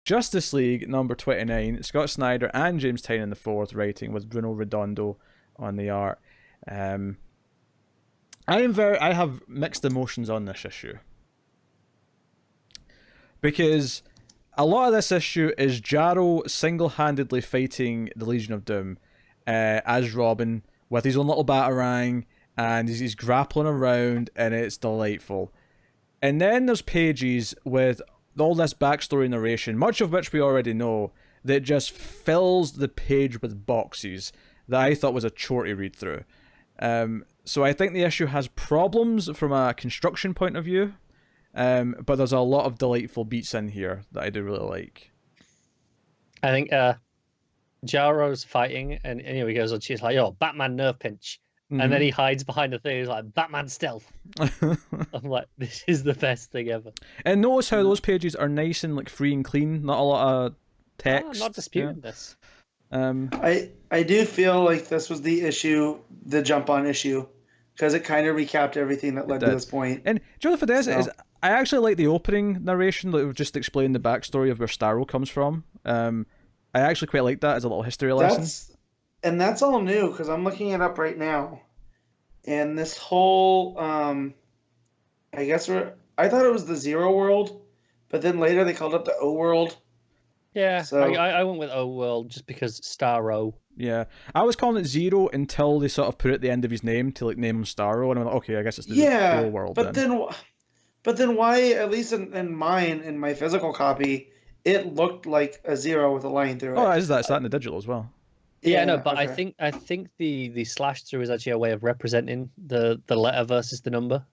Justice League number 29, Scott Snyder and James Tynion the fourth writing, with Bruno Redondo on the art. I have mixed emotions on this issue, because a lot of this issue is Jarro single-handedly fighting the Legion of Doom as Robin with his own little batarang, and he's grappling around, and it's delightful. And then there's pages with all this backstory narration, much of which we already know, that just fills the page with boxes that I thought was a chore to read through. So I think the issue has problems from a construction point of view, but there's a lot of delightful beats in here that I do really like. I think Jarro's fighting, and anyway, he goes on, she's like, "Yo, Batman nerve pinch." And then he hides behind the thing. He's like, "Batman stealth." I'm like, this is the best thing ever. And notice how those pages are nice and like free and clean, not a lot of text. I'm not disputing this. I do feel like this was the issue, the jump on issue, because it kind of recapped everything that led to this point. And do you know what it is? I actually like the opening narration that would just explain the backstory of where Starro comes from. I actually quite like that as a little history lesson. That's all new, because I'm looking it up right now. And this whole, I thought it was the Zero World, but then later they called it the O World. Yeah, so, I went with O World just because Starro. Yeah, I was calling it Zero until they sort of put it at the end of his name to like name him Starro, and I'm like, okay, I guess it's the O World. But then why? At least in my physical copy, it looked like a zero with a line through it. Oh, is that? It's that in the digital as well. Yeah, no, but okay. I think the slash through is actually a way of representing the letter versus the number.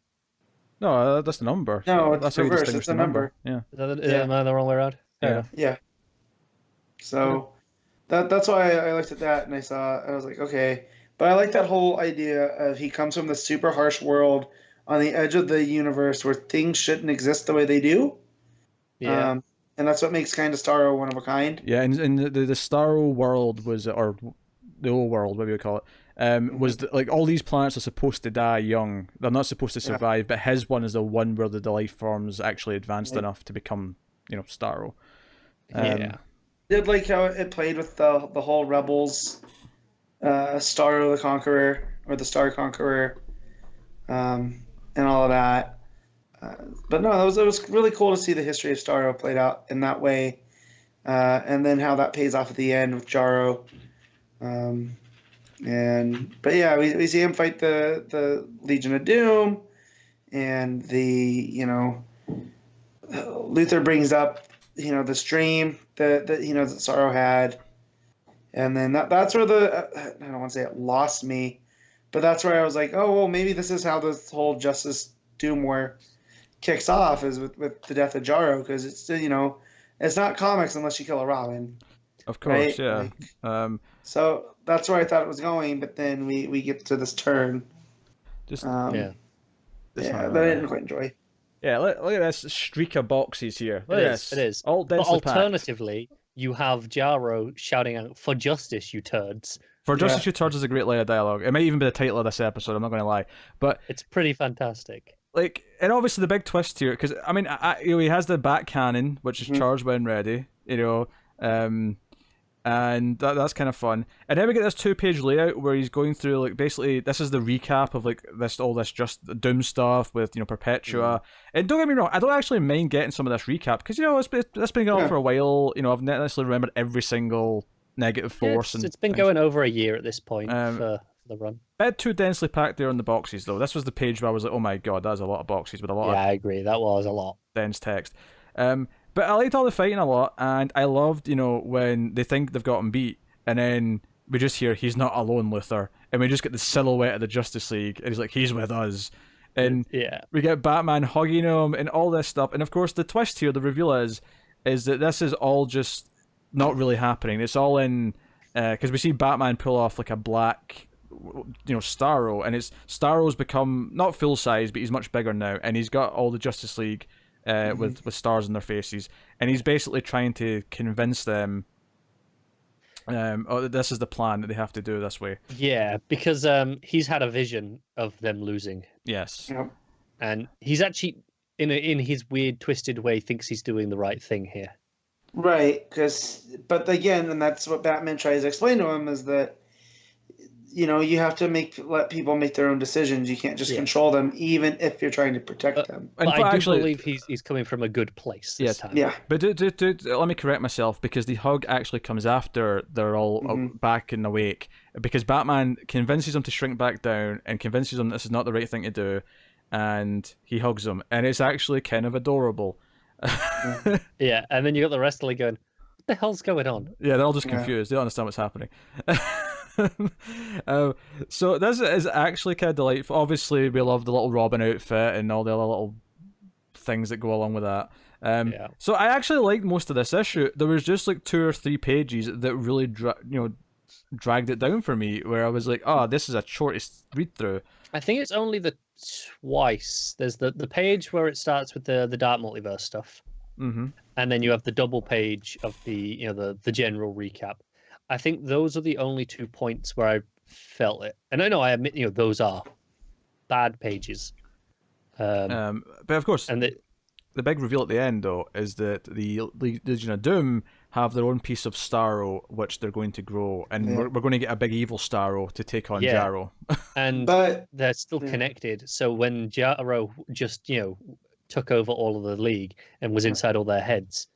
No, that's the number. No, that's how you distinguish the number. Yeah. Am I the wrong way around? Yeah. So that's why I looked at that and I was like, okay. But I like that whole idea of he comes from the super harsh world on the edge of the universe where things shouldn't exist the way they do. Yeah. And that's what makes kind of Starro one of a kind. Yeah, and the Starro world was, or the old world, whatever you call it, was like all these planets are supposed to die young. They're not supposed to survive, but his one is the one where the life forms actually advanced enough to become, Starro. Did like how it played with the whole Rebels, Starro the Conqueror, or the Star Conqueror, and all of that. But no, it was really cool to see the history of Starro played out in that way, and then how that pays off at the end with Jarro. But yeah, we see him fight the Legion of Doom, and Luthor brings up this dream that Starro had, and then that's where I don't want to say it lost me, but that's where I was like, oh well, maybe this is how this whole Justice Doom War kicks off, is with the death of Jarro, because it's it's not comics unless you kill a Robin. Of course, right? Yeah. So that's where I thought it was going, but then we get to this turn. That I didn't quite enjoy. Yeah, look at this streak of boxes here. Look at this. It is. All but alternatively, you have Jarro shouting out, "For justice, you turds." For justice, you turds is a great line of dialogue. It might even be the title of this episode. I'm not going to lie, but it's pretty fantastic. Like, and obviously the big twist here, because I mean, he has the bat cannon, which is charged when ready, and that's kind of fun. And then we get this 2-page layout where he's going through, like, basically this is the recap of like all this just Doom stuff with Perpetua. And don't get me wrong, I don't actually mind getting some of this recap, because it's been going on for a while. I've not necessarily remembered every single negative force. It's been going over a year at this point for the run. Bit too densely packed there on the boxes, though. This was the page where I was like, oh my god, that's a lot of boxes with a lot of... Yeah, I agree. That was a lot. Dense text. But I liked all the fighting a lot, and I loved, when they think they've got him beat, and then we just hear, he's not alone, Luthor, and we just get the silhouette of the Justice League, and he's like, he's with us. And we get Batman hugging him, and all this stuff. And of course, the twist here, the reveal is that this is all just not really happening. It's all in... Because we see Batman pull off, like, a black... Starro, and Starro's become not full size, but he's much bigger now, and he's got all the Justice League with stars in their faces, and he's basically trying to convince them this is the plan, that they have to do this way. Yeah, because he's had a vision of them losing. Yes. Yep. And he's actually in his weird twisted way thinks he's doing the right thing here. Right, but again, and that's what Batman tries to explain to him is that, you have to let people make their own decisions. You can't just Yeah. control them, even if you're trying to protect them. But And I do actually- believe he's coming from a good place this Yes. time. Yeah. But let me correct myself, because the hug actually comes after they're all back and awake, because Batman convinces him to shrink back down and convinces him this is not the right thing to do, and he hugs him, and it's actually kind of adorable. Yeah, and then you got the rest of the going, what the hell's going on? Yeah, they're all just Yeah. confused. They don't understand what's happening. So this is actually kind of delightful. Obviously, we love the little Robin outfit and all the other little things that go along with that. Yeah. So I actually liked most of this issue. There was just like 2 or 3 pages that really dragged it down for me, where I was like, oh, this is a shortest read through. I think it's only the twice. There's the page where it starts with the Dark Multiverse stuff, and then you have the double page of the the general recap. I think those are the only 2 points where I felt it, and I know I admit those are bad pages. But of course, And the big reveal at the end, though, is that the Legion of Doom have their own piece of Starro, which they're going to grow, and we're going to get a big evil Starro to take on Yeah. Jarro. But they're still connected. So when Jarro just took over all of the League and was inside all their heads,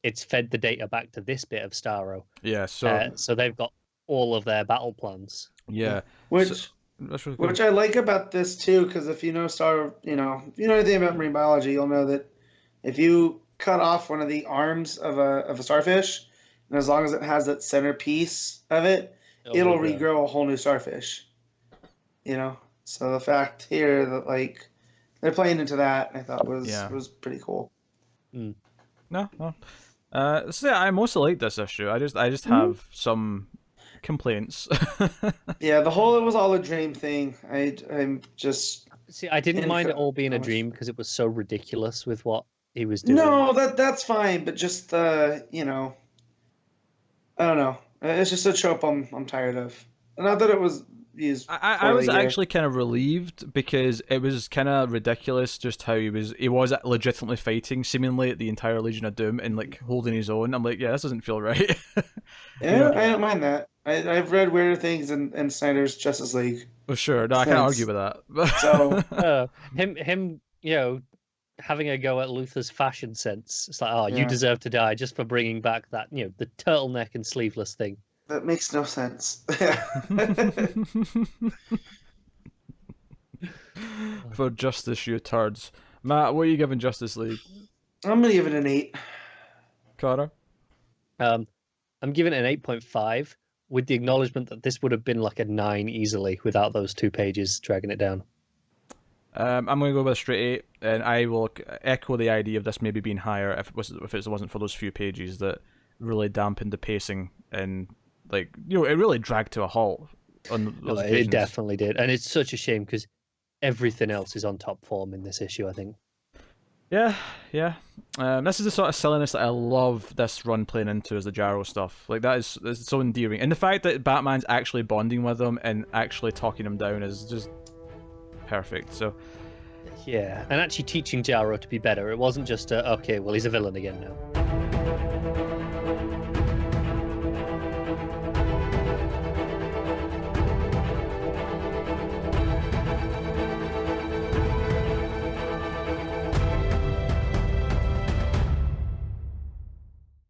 it's fed the data back to this bit of Starro. Yeah, so So they've got all of their battle plans. yeah, which that's really cool. which I like about this too, because if you know if you know anything about marine biology, you'll know that if you cut off one of the arms of a starfish, and as long as it has that center piece of it, it'll regrow a whole new starfish. So the fact here that they're playing into that, I thought was pretty cool. No. So yeah, I mostly like this issue. I just have some complaints. Yeah, it was all a dream thing. I'm just See, I didn't mind it all being a dream because it was so ridiculous with what he was doing. no, that's fine, but just I don't know. It's just a trope I'm tired of. Not that it was used. I was actually kind of relieved, because it was kind of ridiculous just how he was legitimately fighting seemingly the entire Legion of Doom and holding his own. I'm like, yeah, this doesn't feel right. Yeah, I don't mind that. I've read weirder things in Snyder's Justice League. Well, sure, no, I can't argue with that. So him, having a go at Luthor's fashion sense. It's like, you deserve to die just for bringing back that, the turtleneck and sleeveless thing. that makes no sense. For Justice, you turds. Matt, what are you giving Justice League? I'm gonna give it an 8. Carter? I'm giving it an 8.5 with the acknowledgement that this would have been like a 9 easily without those 2 pages dragging it down. I'm going to go with a straight 8, and I will echo the idea of this maybe being higher if it wasn't for those few pages that really dampened the pacing, and it really dragged to a halt on those occasions. It definitely did, and it's such a shame because everything else is on top form in this issue, I think. Yeah. This is the sort of silliness that I love this run playing into, is the Jarro stuff. That's so endearing, and the fact that Batman's actually bonding with him and actually talking him down is just perfect. So yeah, and actually teaching Jarro to be better. It wasn't just okay, well, he's a villain again now.